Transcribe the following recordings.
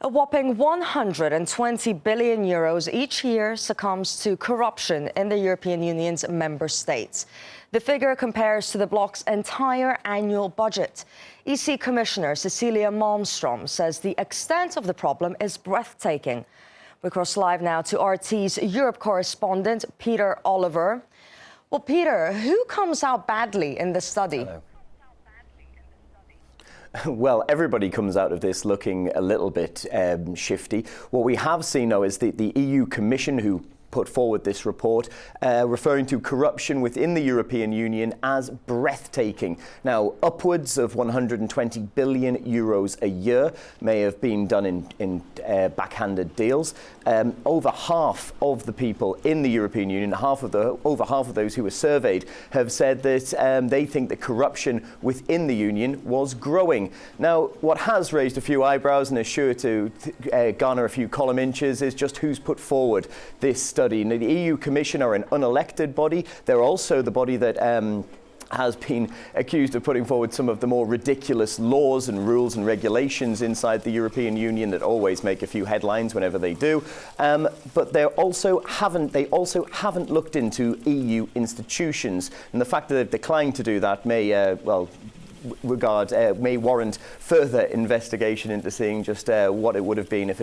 A whopping 120 billion euros each year succumbs to corruption in the European Union's member states. The figure compares to the bloc's entire annual budget. EC Commissioner Cecilia Malmstroem says the extent of the problem is breathtaking. We cross live now to RT's Europe correspondent, Peter Oliver. Well, Peter, who comes out badly in the study? Hello. Well, everybody comes out of this looking a little bit shifty. What we have seen, though, is the EU Commission, who put forward this report, referring to corruption within the European Union as breathtaking. Now, upwards of 120 billion euros a year may have been done in backhanded deals. Over half of the people in the European Union, over half of those who were surveyed, have said that they think that corruption within the Union was growing. Now, what has raised a few eyebrows and is sure to garner a few column inches is just who's put forward this study. Now, the EU Commission are an unelected body. They're also the body that has been accused of putting forward some of the more ridiculous laws and rules and regulations inside the European Union that always make a few headlines whenever they do. But they also haven't looked into EU institutions, and the fact that they've declined to do that may may warrant further investigation into seeing just what it would have been if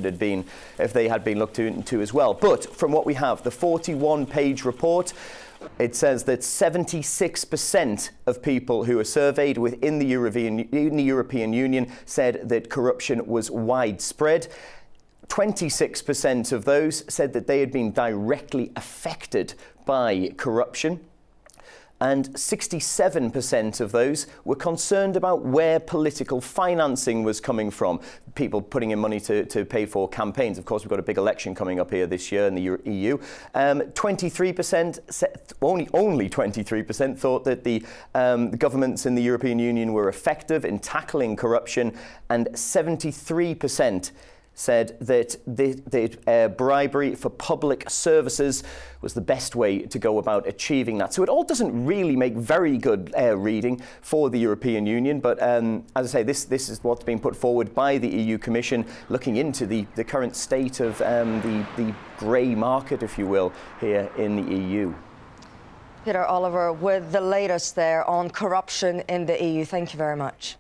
they had been looked into as well. But from what we have, the 41-page report, it says that 76% of people who were surveyed within the European Union said that corruption was widespread. 26% of those said that they had been directly affected by corruption. And 67% of those were concerned about where political financing was coming from, people putting in money to pay for campaigns. Of course, we've got a big election coming up here this year in the EU. 23%, only 23% thought that the governments in the European Union were effective in tackling corruption, and 73% said that bribery for public services was the best way to go about achieving that. So it all doesn't really make very good reading for the European Union, but as I say, this is what's being put forward by the EU Commission, looking into the current state of the grey market, if you will, here in the EU. Peter Oliver with the latest there on corruption in the EU. Thank you very much.